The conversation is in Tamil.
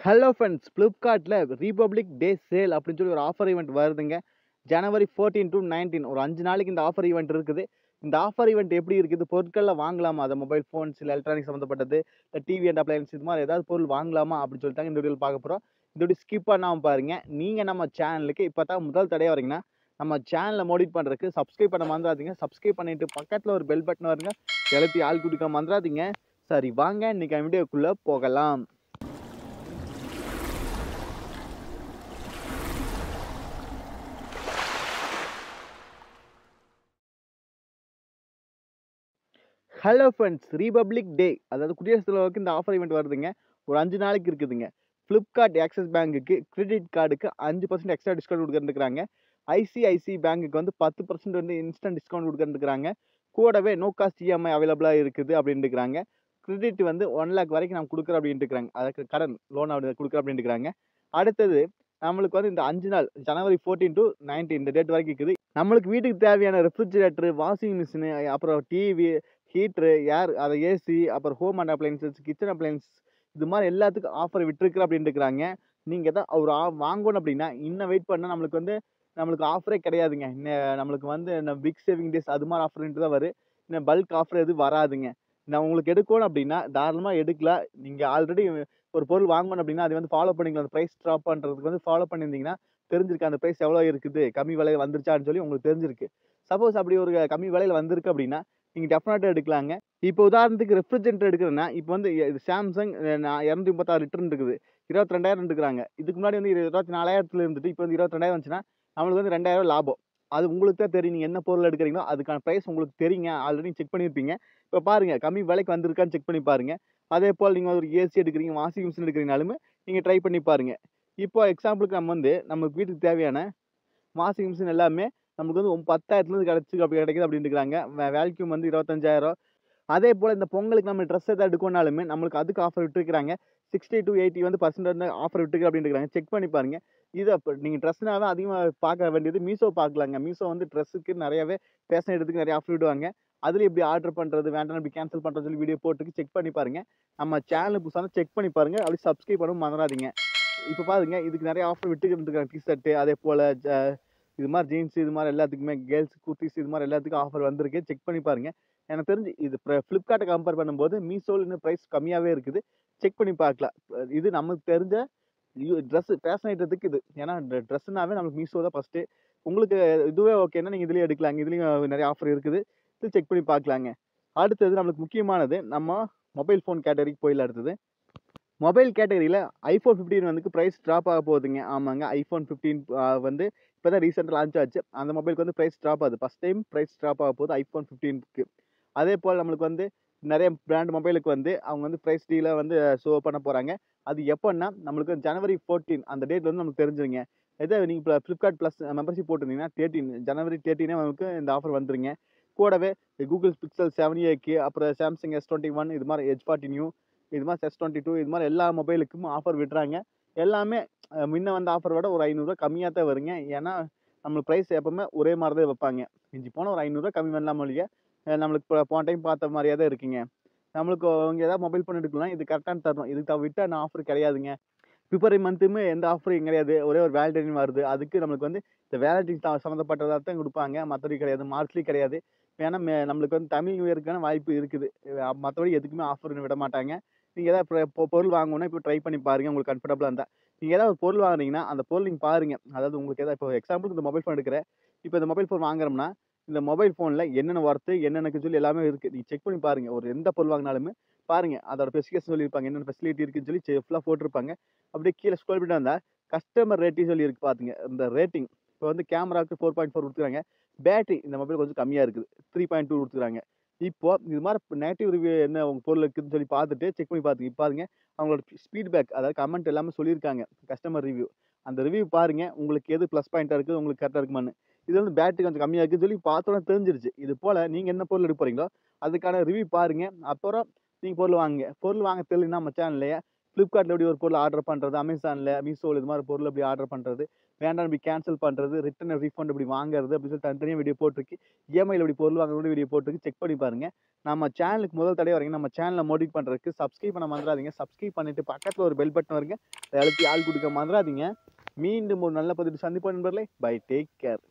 ஹலோ ஃப்ரெண்ட்ஸ், ஃப்ளிப்கார்ட்டில் ரிபப்ளிக் டே சேல் அப்படின்னு சொல்லி ஒரு ஆஃபர் ஈவெண்ட் வருதுங்க. ஜனவரி 14 to 19 ஒரு 5 நாளைக்கு இந்த ஆஃபர் ஈவெண்ட் இருக்குது. இந்த ஆஃபர் ஈவெண்ட் எப்படி இருக்குது, பொருட்களில் வாங்கலாமா, அதை மொபைல் ஃபோன்ஸ் இல்லை எலக்ட்ரானிக் சம்மந்தப்பட்டது, இல்லை டிவி அண்ட் அப்ளையன்ஸ், இது மாதிரி ஏதாவது பொருள் வாங்கலாமா அப்படின்னு சொல்லிட்டாங்க. இந்த வீடியோவில் பார்க்க போகிறோம். இந்த வீடியோ ஸ்கிப் பண்ணாமல் பாருங்க. நீங்கள் நம்ம சேனலுக்கு இப்போ தான் முதல் தடையாக வரீங்கன்னா நம்ம சேனலை மோடிட் பண்ணுறதுக்கு சப்ஸ்கிரைப் பண்ண மறந்துடாதீங்க. சப்ஸ்கிரைப் பண்ணிட்டு பக்கத்தில் ஒரு பெல் பட்டன் வருங்க, எழுப்பி ஆள் கொடுக்க மறந்துடாதீங்க. சரி வாங்க, இன்னைக்கு வீடியோக்குள்ளே போகலாம். ஹலோ ஃப்ரெண்ட்ஸ், ரிபப்ளிக் டே அதாவது குடியரசு தலைவருக்கு இந்த ஆஃபர் ஈவெண்ட் வருதுங்க. ஒரு 5 நாளைக்கு இருக்குதுங்க. ஃப்ளிப்கார்ட் ஆக்சிஸ் பேங்குக்கு கிரெடிட் கார்டுக்கு 5% எக்ஸ்ட்ரா டிஸ்கவுண்ட் கொடுக்குறாங்க. ஐசிஐசி பேங்குக்கு வந்து 10% வந்து இன்ஸ்டன்ட் டிஸ்கவுண்ட் கொடுக்குறாங்க. கூடவே நோ காஸ்ட் இஎம்ஐ அவைலபிளாக இருக்குது அப்படின்ட்டுருக்காங்க. கிரெடிட் வந்து 1 லேக் வரைக்கும் நம்ம கொடுக்குறோம் அப்படின்ட்டுருக்காங்க. அதுக்கு கடன் லோன் அப்படி கொடுக்குறோம் அப்படின்ட்டுருக்காங்க. அடுத்தது நம்மளுக்கு வந்து இந்த 5 நாள் ஜனவரி 14 to 19 இந்த டேட் வரைக்கும் இருக்குது. நம்மளுக்கு வீட்டுக்கு தேவையான ரெஃப்ரிஜிரேட்டர், வாஷிங் மிஷினு, அப்புறம் டிவி, ஹீட்ரு, ஏர், அதை ஏசி, அப்புறம் home and appliances, kitchen appliances, இது மாதிரி எல்லாத்துக்கும் ஆஃபர் விட்டுருக்கு அப்படின்ட்டுருக்காங்க. நீங்கள் எதாவது ஒரு வாங்கணும் அப்படின்னா இன்னும் வெயிட் பண்ணால் நம்மளுக்கு ஆஃபரே கிடையாதுங்க. இன்னும் நம்மளுக்கு வந்து இந்த பிக் சேவிங் டேஸ் அது மாதிரி ஆஃபர்ன்ட்டு தான் வரும். இன்னும் பல்க் ஆஃபர் எதுவும் வராதுங்க. நான் உங்களுக்கு எடுக்கணும் அப்படின்னா தாராளமாக எடுக்கலாம். நீங்கள் ஆல்ரெடி ஒரு பொருள் வாங்கணும் அப்படின்னா அதை வந்து ஃபாலோ பண்ணிக்கலாம். அந்த ப்ரைஸ் ட்ராப் பண்ணுறதுக்கு வந்து ஃபாலோ பண்ணியிருந்தீங்கன்னா தெரிஞ்சிருக்கு அந்த ப்ரைஸ் எவ்வளோ இருக்குது, கம்மி விலையில் வந்துருச்சான்னு சொல்லி உங்களுக்கு தெரிஞ்சிருக்கு. சப்போஸ் அப்படி ஒரு கம்மி விலையில் வந்திருக்கு அப்படின்னா நீங்கள் டெஃபினட்டாக எடுக்கலாங்க. இப்போ உதாரணத்துக்கு ரெஃப்ரிஜரேட்டர் எடுக்கிறேன்னா இப்போ வந்து சாம்சங் 236 லிட்டர் இருக்குது, 22,000 எடுக்கிறாங்க. இதுக்கு முன்னாடி வந்து 24,000 இருந்துட்டு இப்போ வந்து 22,000 வந்துச்சுன்னா நம்மளுக்கு வந்து 2,000 லாபம். அது உங்களுக்கு தான் தெரியும். நீங்கள் என்ன பொருள் எடுக்கிறீங்களோ அதுக்கான ப்ரைஸ் உங்களுக்கு தெரியுங்க. ஆல்ரெடி செக் பண்ணியிருப்பீங்க. இப்போ பாருங்கள், கம்மி விலைக்கு வந்திருக்கான்னு செக் பண்ணி பாருங்கள். அதே போல் நீங்கள் ஒரு ஏசி எடுக்கிறீங்க, வாஷிங் மிஷின் எடுக்கிறீங்கனாலுமே நீங்கள் ட்ரை பண்ணி பாருங்கள். இப்போ எக்ஸாம்பிளுக்கு நமக்கு வீட்டுக்கு தேவையான வாஷிங் மிஷின் எல்லாமே நமக்கு வந்து 10,000 கிடைக்குது அப்படின்ட்டுருக்காங்க. வேல்யூம் வந்து 25,000. அதே போல் இந்த பொங்கலுக்கு நம்ம ட்ரெஸ் எதாவது எடுக்கணும்னாலுமே நம்மளுக்கு அதுக்கு ஆஃபர் விட்டுருக்காங்க. 60 to 80 வந்து % ஆஃபர் விட்டுருக்கு அப்படின்ட்டுருக்காங்க. செக் பண்ணி பாருங்க. இதை இப்போ நீங்கள் ட்ரெஸ்னால தான் அதிகமாக பார்க்க வேண்டியது மீஷோ பார்க்கலாங்க. மீஷோ வந்து ட்ரெஸ்ஸுக்கு நிறையவே ஃபேஷன் எடுத்துக்கு நிறைய ஆஃபர் விடுவாங்க. அதில் எப்படி ஆர்டர் பண்ணுறது, வேண்டாம் எப்படி கேன்சல் பண்ணுறது சொல்லி வீடியோ போட்டுருக்கு, செக் பண்ணி பாருங்க. நம்ம சேனல் புதுசாக செக் பண்ணி பாருங்க. அப்படி சப்ஸ்கிரைப் பண்ணவும் மறந்துடாதீங்க. இப்போ பாருங்க, இதுக்கு நிறைய ஆஃபர் விட்டுக்கிட்டு இருக்காங்க. டிஷர்ட்டு, அதே போல் இது மாதிரி ஜீன்ஸ், இது மாதிரி எல்லாத்துக்குமே கேர்ள்ஸ் குர்த்திஸ், இது மாதிரி எல்லாத்துக்கும் ஆஃபர் வந்திருக்கு. செக் பண்ணி பாருங்க. எனக்கு தெரிஞ்சு இது ஃப்ளிப்கார்ட்டை கம்பேர் பண்ணும்போது மீஷோவில் இன்னும் ப்ரைஸ் கம்மியாகவே இருக்குது. செக் பண்ணி பார்க்கலாம். இது நமக்கு தெரிஞ்ச ட்ரெஸ் ஃபேஷன் ஐட்டத்துக்கு இது. ஏன்னா ட்ரெஸ்ஸுனாவே நமக்கு மீஷோ தான் ஃபஸ்ட்டு. உங்களுக்கு இதுவே ஓகேன்னா நீங்கள் இதுலேயே எடுக்கலாங்க. இதுலேயும் நிறைய ஆஃபர் இருக்குது. இது செக் பண்ணி பார்க்கலாங்க. அடுத்தது நம்மளுக்கு முக்கியமானது நம்ம மொபைல் ஃபோன் கேட்டகரிக்கு போயிடலாம். அடுத்தது மொபைல் கேட்டகரியில் ஐஃபோன் 15 வந்து ப்ரைஸ் ட்ராப் ஆக போகுதுங்க. ஆமாங்க, ஐஃபோன் 15 வந்து இப்போ தான் ரீசெண்டாக லான்ச் ஆச்சு. அந்த மொபைலுக்கு வந்து ப்ரைஸ் ட்ராப் ஆகுது. ஃபஸ்ட் டைம் ப்ரைஸ் ட்ராப் ஆக போகுது ஐஃபோன் 15க்கு. அதே போல் நம்மளுக்கு வந்து நிறைய பிராண்ட் மொபைலுக்கு வந்து அவங்க வந்து ப்ரைஸ் டீலை வந்து ஷோ பண்ண போகிறாங்க. அது எப்போன்னா நம்மளுக்கு ஜனவரி 14 அந்த டேட் வந்து நமக்கு தெரிஞ்சுருங்க. இதே நீங்கள் இப்போ ஃப்ளிப்கார்ட் ப்ளஸ் மெம்பர்ஷிப் போட்டிருந்தீங்கன்னா ஜனவரி 13 நமக்கு இந்த ஆஃபர் வந்துருங்க. கூடவே கூகுள் பிக்சல் 7a அப்புறம் சாம்சங் S21 இது மாதிரி H40 நியூ, இது மாதிரி S22 இது மாதிரி எல்லா மொபைலுக்கும் ஆஃபர் விடுறாங்க. எல்லாமே முன்ன வந்த ஆஃபர் விட ஒரு ரூ. 500 கம்மியாக தான் வருங்க. ஏன்னா நம்மளுக்கு ப்ரைஸ் எப்பவுமே ஒரே மாதிரி தான் வைப்பாங்க. மிஞ்சி போனால் ஒரு ரூ. 500 கம்மி பண்ணலாம் இல்லையா. நம்மளுக்கு இப்போ போன டைம் பார்த்த மாதிரியே தான் இருக்குங்க. நம்மளுக்கு அவங்க ஏதாவது மொபைல் ஃபோன் எடுக்கலாம், இது கரெக்டான தரணும். இதுக்கு விட்ட ஆஃபர் கிடையாதுங்க. பிப்ரவரி மந்த்துமே எந்த ஆஃபரும் கிடையாது. ஒரே ஒரு வேலிடேஷன் வருது. அதுக்கு நம்மளுக்கு வந்து இந்த வேலிடிட்டி சம்மந்தப்பட்டதாக தான் கொடுப்பாங்க. மற்றபடி கிடையாது. மார்ச்லி கிடையாது. ஏன்னா நம்மளுக்கு வந்து தமிழ் நியூ இயருக்கான வாய்ப்பு இருக்குது. மற்றபடி எதுக்குமே ஆஃபர் விட மாட்டாங்க. நீங்கள் ஏதாவது பொருள் வாங்கணும்னா இப்போ ட்ரை பண்ணி பாருங்கள். உங்களுக்கு கம்ஃபர்டபுளாக இருந்தால் நீங்கள் ஏதாவது ஒரு பொருள் வாங்குறீங்கன்னா அந்த பொருள் நீங்கள் பாருங்கள். அதாவது உங்களுக்கு ஏதாவது இப்போ எக்ஸாம்பிளுக்கு இந்த மொபைல் ஃபோன் எடுக்கிறேன். இப்போ இந்த மொபைல் ஃபோன் வாங்குறோம்னா இந்த மொபைல் ஃபோனில் என்னென்ன ஒர்த்து என்னென்னு சொல்லி எல்லாமே இருக்குது. நீங்கள் செக் பண்ணி பாருங்கள். ஒரு எந்த பொருள் வாங்கினாலுமே பாருங்கள், அதோட ஸ்பெசிஃபிகேஷன் சொல்லியிருப்பாங்க, என்னென்ன ஃபெசிலிட்டி இருக்குன்னு சொல்லி ஃபுல்லாக போட்டிருப்பாங்க. அப்படியே கீழே ஸ்க்ரோல் பண்ணிட்டு வந்தால் கஸ்டமர் ரேட்டிங் சொல்லி இருக்கு பாத்துங்க. இந்த ரேட்டிங் இப்போ வந்து கேமராவுக்கு 4.4 கொடுத்துருக்காங்க. பேட்டரி இந்த மொபைல் கொஞ்சம் கம்மியாக இருக்குது, 3.2 கொடுத்துருக்காங்க. இப்போ இது மாதிரி நெகட்டிவ் ரிவ்யூ என்ன உங்கள் பொருள் இருக்குதுன்னு சொல்லி பார்த்துட்டு செக் பண்ணி பார்த்துங்க. பாருங்க, அவங்களோட ஃபீட்பேக் அதாவது கமெண்ட் எல்லாமே சொல்லியிருக்காங்க. கஸ்டமர் ரிவ்யூ அந்த ரிவ்யூ பாருங்க, உங்களுக்கு எது ப்ளஸ் பாயிண்டாக இருக்குது, உங்களுக்கு கரெக்டாக இருக்குமான்னு. இது வந்து பேட்டரி கொஞ்சம் கம்மியாக இருக்குன்னு சொல்லி பார்த்தோன்னே தெரிஞ்சிருச்சு. இது போல் நீங்கள் என்ன பொருள் எடுக்க போகிறீங்களோ அதுக்கான ரிவ்யூ பாருங்க. அப்புறம் நீங்கள் பொருள் வாங்குங்க. பொருள் வாங்க தெரியலன்னா நம்ம சேனல்லையே ஃப்ளிப்கார்ட்டில் எப்படி ஒரு பொருள் ஆர்டர் பண்ணுறது, அமேசானில், மீஷோவில் இது மாதிரி பொருள் எப்படி ஆர்டர் பண்ணுறது, வேண்டாம் இப்படி கேன்சல் பண்ணுறது, ரிட்டர்ன் ரீஃபண்ட் இப்படி வாங்குறது அப்படின்னு சொல்லி தனித்தனியாக வீடியோ போட்டிருக்கு. இஎம்ஐயில் இப்படி பொருள் வாங்குறது வீடியோ போட்டிருக்கு. செக் பண்ணி பாருங்க. நம்ம சேனலுக்கு முதல் தடவை வரீங்க, நம்ம சேனலை மோட்டிவேட் பண்ணுறதுக்கு சப்ஸ்கிரைப் பண்ண மறந்துடாதீங்க. சப்ஸ்கிரைப் பண்ணிட்டு பக்கத்தில் ஒரு பெல் பட்டன் வருங்க, அதை அழுத்தி ஆள் கொடுக்க மறந்துடாதீங்க. மீண்டும் ஒரு நல்ல பதிவு சந்திப்போம் நண்பர்களே. Bye, take care.